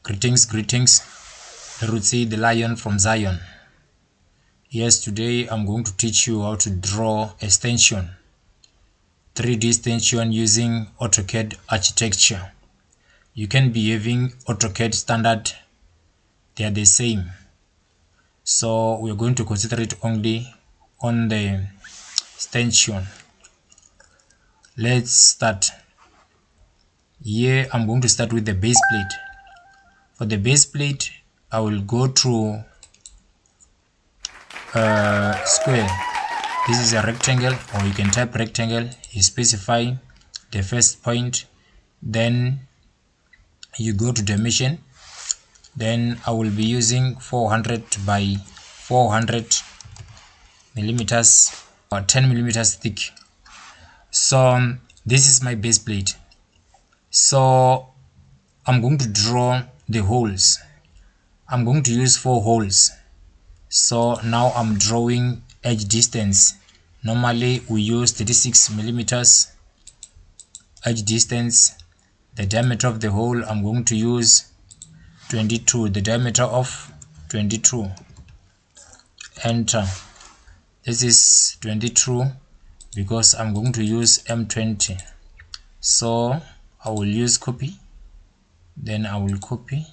Greetings. I would say the lion from Zion. Yes, today I'm going to teach you how to draw a stanchion, 3D stanchion using AutoCAD architecture. You can be having AutoCAD standard, they are the same. So we're going to concentrate only on the stanchion. Let's start. Here I'm going to start with the base plate. For the base plate, I will go to square. This is a rectangle, or you can type rectangle. You specify the first point, then you go to dimension. Then I will be using 400 by 400 millimeters or 10 millimeters thick. So this is my base plate. So I'm going to draw the holes. I'm going to use 4 holes. So now I'm drawing edge distance. Normally we use 36 millimeters edge distance. The diameter of the hole I'm going to use 22, the diameter of 22. Enter. This is 22 because I'm going to use M20. So I will use copy, then I will copy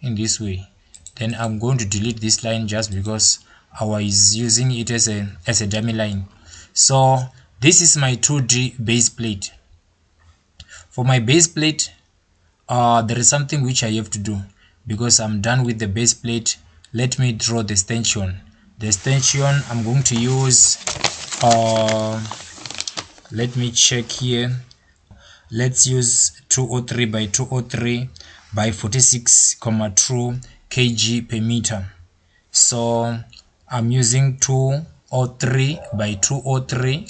in this way. Then I'm going to delete this line just because I was using it as a dummy line. So this is my 2D base plate. For my base plate, there is something which I have to do. Because I'm done with the base plate, let me draw the stanchion. The stanchion I'm going to use, let me check here. Let's use 203 by 203 by 46,2 kg per meter. So I'm using 203 by 203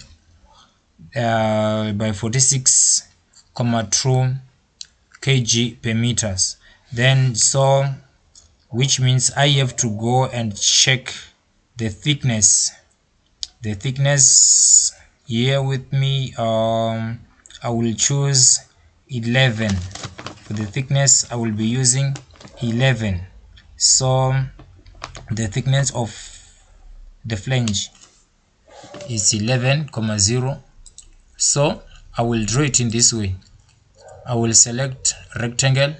by 46,2 kg per meters. Then so which means I have to go and check the thickness. The thickness here with me, I will choose 11. For the thickness I will be using 11. So the thickness of the flange is 11,0. So I will draw it in this way. I will select rectangle,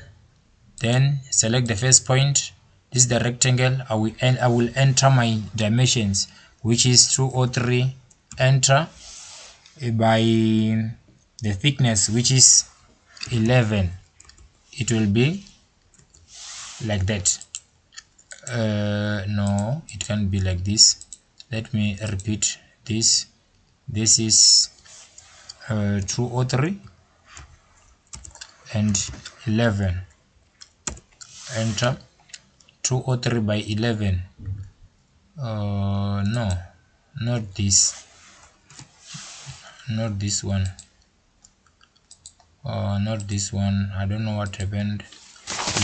then select the first point. This is the rectangle. I will enter my dimensions, which is 203. Enter by the thickness, which is 11. It will be like that. No, it can't be like this. Let me repeat this. This is 203 and 11. Enter. 203 by 11. No, not this. Not this one. Not this one. I don't know what happened.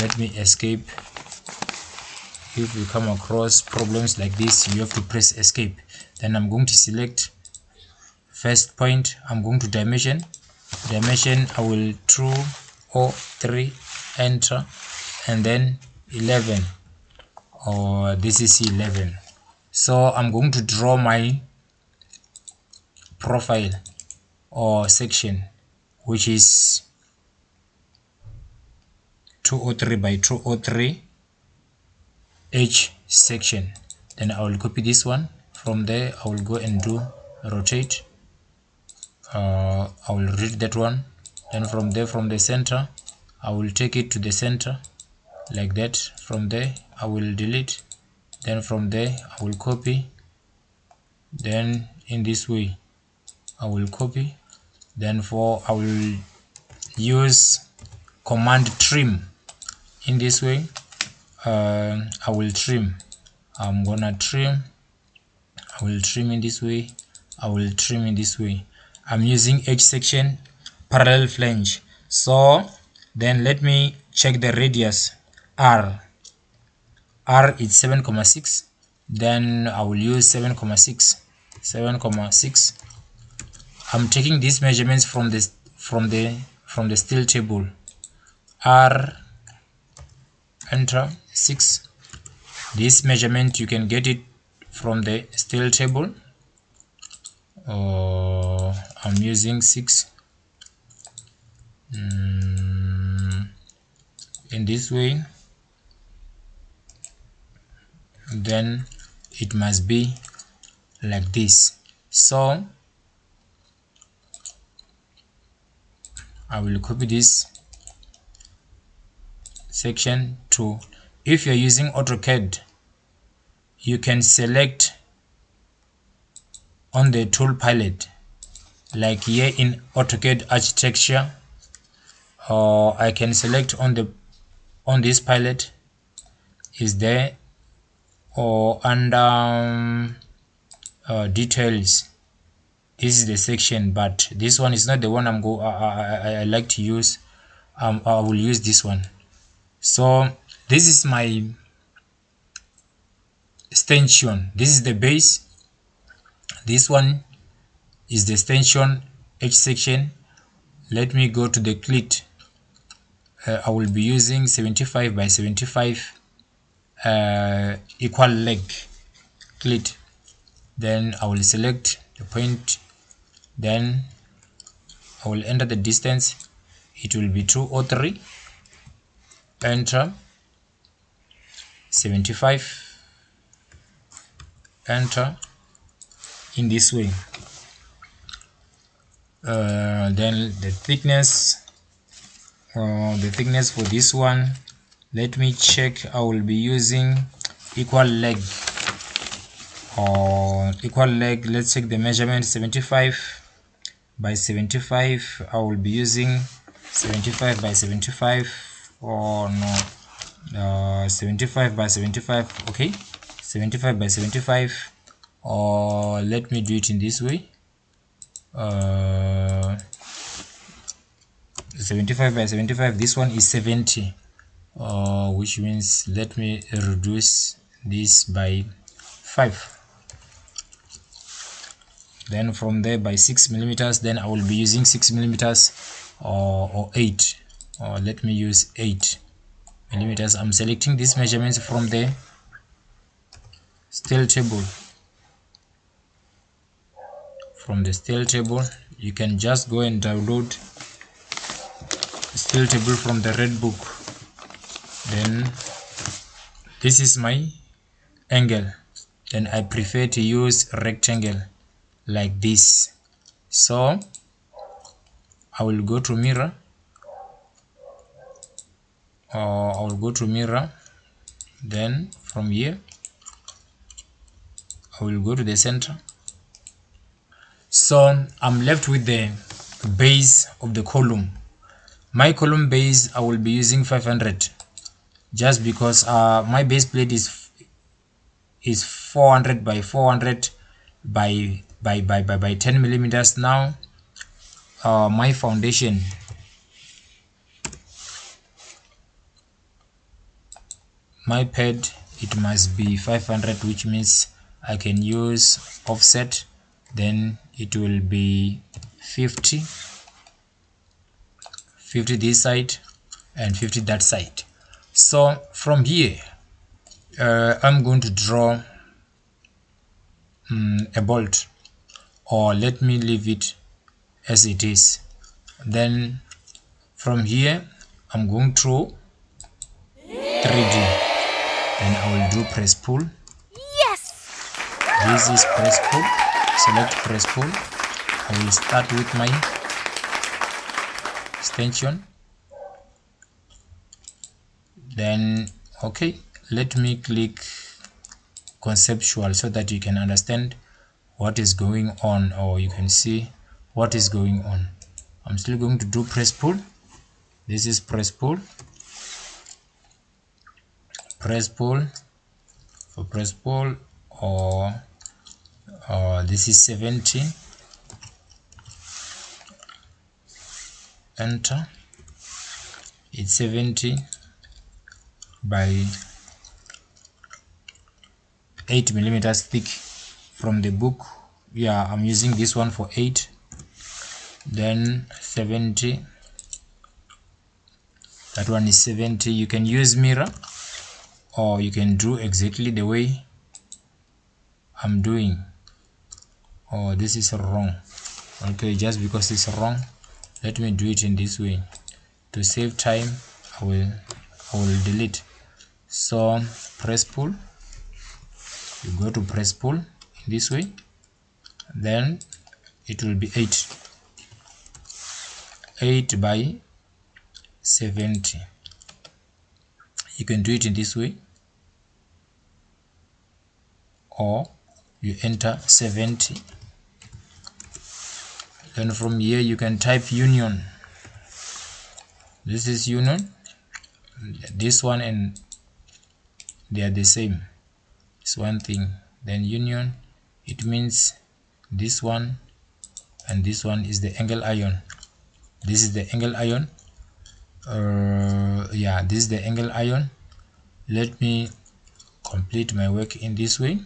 Let me escape. If you come across problems like this, you have to press escape. Then I'm going to select first point. I'm going to dimension. Dimension, I will 203. Enter, and then 11. This is 11. So I'm going to draw my profile or section, which is 203 by 203 H section. Then I will copy this one. From there I will go and do rotate. I will read that one. Then from there, from the center, I will take it to the center like that. From there I will delete. Then from there I will copy. Then in this way I will copy. Then I will use command trim. In this way I will trim. I'm gonna trim. I will trim in this way. I will trim in this way. I'm using H section, parallel flange. So then let me check the radius. R is 7,6. Then I will use 7,6. 7,6. I'm taking these measurements from the steel table. R, enter 6. This measurement you can get it from the steel table. I'm using 6 in this way. Then it must be like this. So I will copy this section to, if you're using AutoCAD, you can select on the tool palette, like here in AutoCAD architecture, or I can select on this palette is there, or under details. This is the section, but this one is not the one I like to use. I will use this one. So this is my extension. This is the base. This one is the extension H section. Let me go to the clit. I will be using 75 by 75 equal leg clit. Then I will select the point. Then I will enter the distance. It will be 2 or 3. Enter 75. Enter in this way. Then the thickness for this one, let me check. I will be using equal leg, let's check the measurement. 75 by 75. I will be using 75 by 75, or no, 75 by 75. Okay, 75 by 75, or let me do it in this way. 75 by 75, this one is 70, which means let me reduce this by 5. Then from there by 6 millimeters, then I will be using 6 millimeters, or 8, or let me use 8 millimeters. I'm selecting these measurements from the steel table. From the steel table, you can just go and download steel table from the red book. Then this is my angle. Then I prefer to use rectangle like this. So I will go to mirror, or I will go to mirror. Then from here I will go to the center. So I'm left with the base of the column. My column base, I will be using 500, just because my base plate is 400 by 400 by 10 millimeters. Now my foundation, my pad, it must be 500, which means I can use offset. Then it will be 50 this side and 50 that side. So from here I'm going to draw a bolt, or let me leave it as it is. Then from here I'm going to 3D. Then I will do press pull. Yes, This is press pull. Select press pull. I will start with my extension. Then okay, let me click conceptual so that you can understand what is going on, or you can see what is going on. I'm still going to do press pull. This is press pull. Press pull for press pull, or this is 70. Enter. It's 70 by 8 millimeters thick from the book. Yeah, I'm using this one for 8. Then 70 that one is 70. You can use mirror, or you can do exactly the way I'm doing. Oh, this is wrong. Okay, just because it's wrong, let me do it in this way. To save time, I will delete. So press pull, you go to press pull in this way, then it will be 8 by 70. You can do it in this way, or you enter 70. Then from here you can type union. This is union, this one and they are the same. It's one thing. Then union, it means this one and this one is the angle iron. This is the angle iron. Yeah, this is the angle iron. Let me complete my work in this way.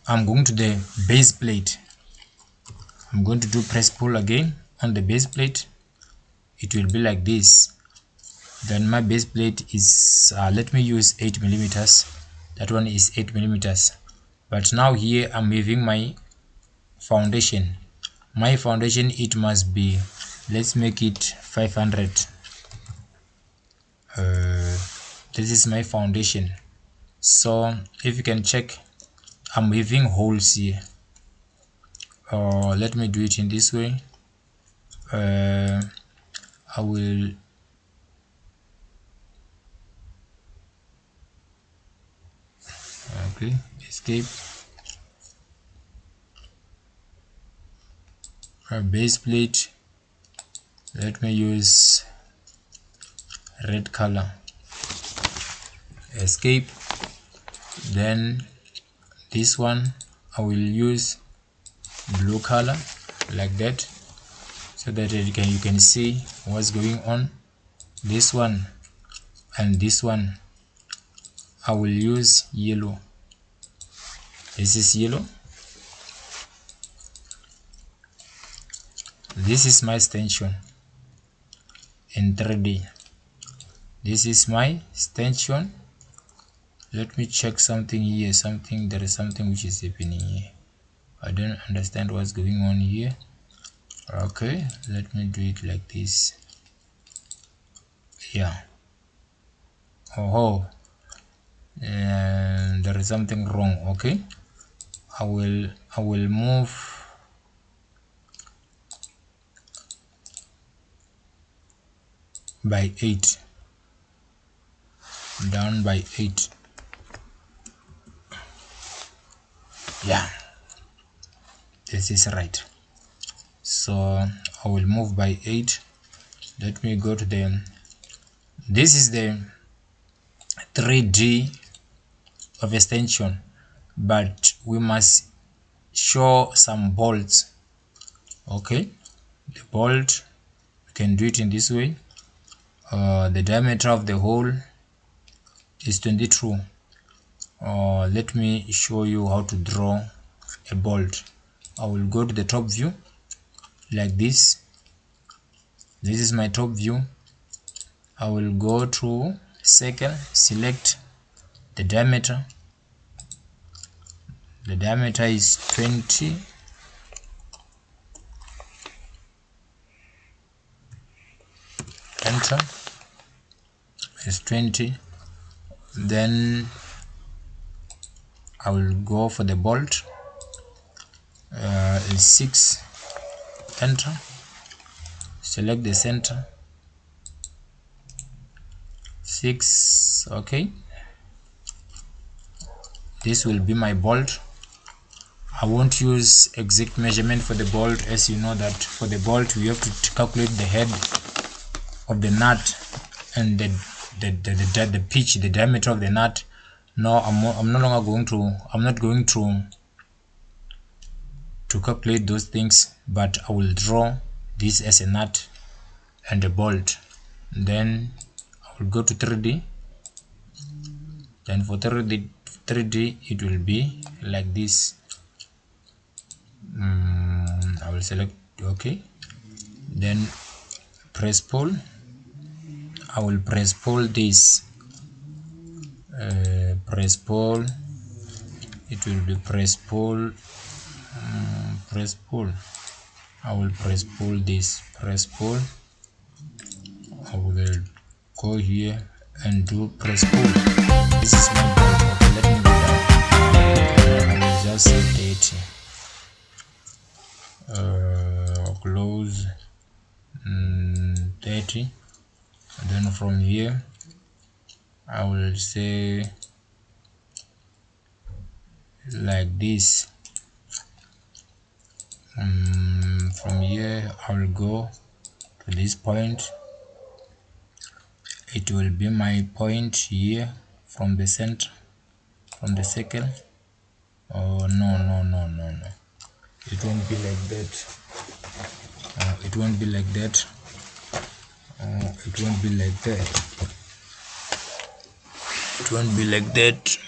I'm going to the base plate. I'm going to do press pull again on the base plate. It will be like this. Then my base plate is let me use 8 millimeters. That one is 8 millimeters. But now here I'm having my foundation. My foundation, it must be, let's make it 500. This is my foundation. So if you can check, I'm having holes here. Let me do it in this way. I will escape. Base plate, let me use red color. Escape. Then this one I will use blue color, like that, so that you can see what's going on. This one and this one I will use yellow. This is yellow. This is my extension in 3D. This is my extension. Let me check something here. There is something which is happening here. I don't understand what's going on here. Okay, let me do it like this. Yeah. There is something wrong. Okay, I will move by 8, down by 8. Yeah, this is right. So I will move by 8. Let me go to this is the 3D of extension, but we must show some bolts. Okay, the bolt, you can do it in this way. The diameter of the hole is 22. Let me show you how to draw a bolt. I will go to the top view like this. This is my top view. I will go to circle, select the diameter. The diameter is 20. Enter. It's 20. Then I will go for the bolt. It's 6. Enter. Select the center. 6. Okay, this will be my bolt. I won't use exact measurement for the bolt, as you know that for the bolt we have to calculate the head of the nut and the pitch, the diameter of the nut. No, I'm not going to calculate those things, but I will draw this as a nut and a bolt. Then I will go to 3D. Then for 3D it will be like this. I will select OK, then press pull. I will press pull this, press pull, it will be press pull, press pull. I will press pull this, press pull. I will go here and do press pull. This is my goal. Okay, let me do that. I will just say 30, close 30, and then from here I will say like this. From here I will go to this point. It will be my point here from the center, from the circle. Oh no, it won't be like that. It won't be like that. It won't be like that. It won't be like that.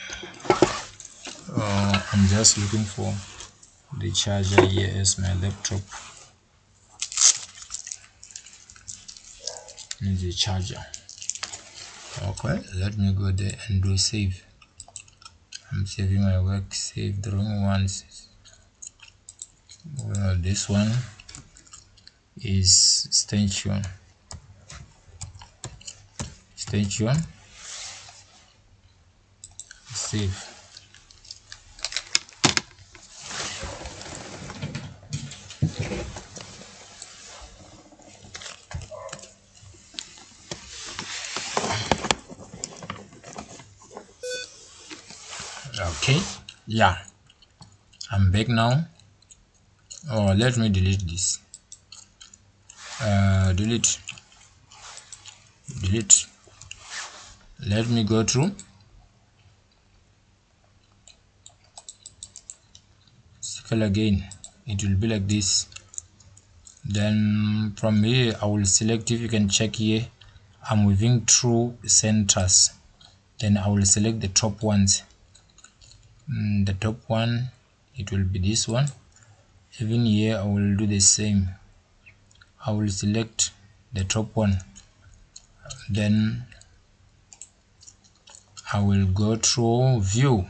I'm just looking for the charger here as my laptop needs a charger. Okay, let me go there and do save. I'm saving my work. Save the wrong ones. Well, this one is extension. Save. Okay, yeah, I'm back now. Oh, let me delete this. Delete. Let me go through circle again. It will be like this. Then from here I will select, if you can check here, I'm moving through centers. Then I will select the top ones. The top one, it will be this one. Even here I will do the same. I will select the top one, then I will go through view.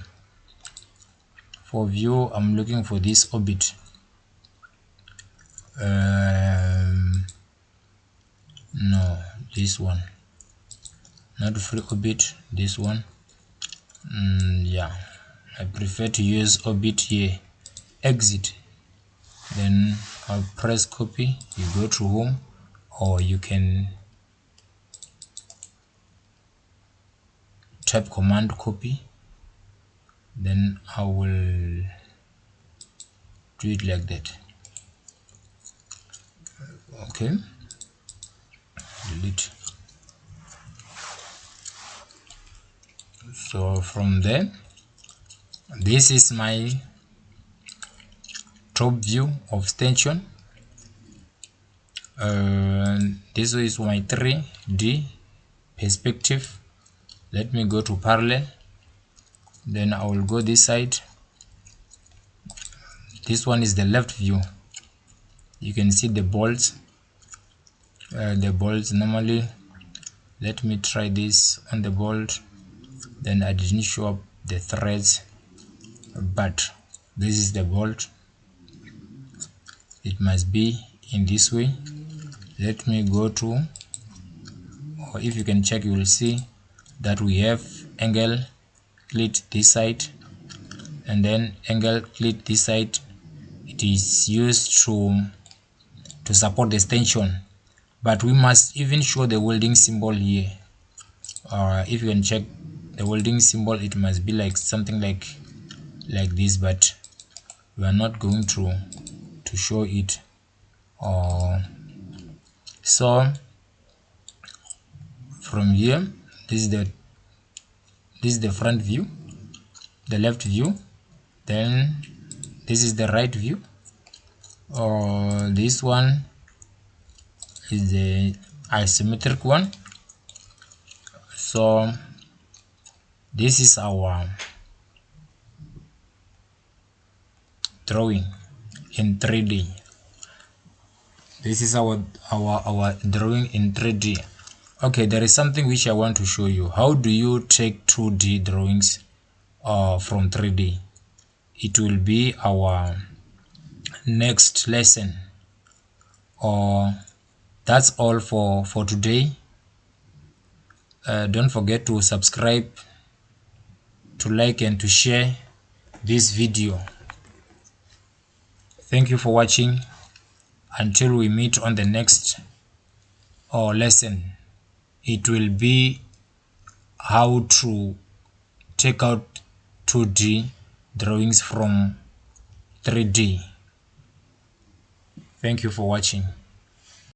For view, I'm looking for this orbit. No, this one, not free orbit, this one. Yeah, I prefer to use orbit here. Exit, then I'll press copy. You go to home, or you can type command copy. Then I will do it like that. Okay, delete. So from there, this is my top view of extension. This is my 3D perspective. Let me go to parallel, then I will go this side. This one is the left view. You can see the bolts. Normally, let me try this on the bolt. Then I didn't show up the threads, but this is the bolt. It must be in this way. Let me go to, or if you can check, you will see that we have angle clit this side, and then angle clit this side. It is used to support the extension, but we must even show the welding symbol here. If you can check the welding symbol, it must be like something like this, but we are not going to show it. So from here, this is the front view, the left view, then this is the right view. This one is the isometric one. So this is our drawing in 3D. This is our drawing in 3D. Okay, there is something which I want to show you. How do you take 2D drawings from 3D? It will be our next lesson. That's all for today. Don't forget to subscribe, to like, and to share this video. Thank you for watching. Until we meet on the next lesson, it will be how to take out 2D drawings from 3D. Thank you for watching.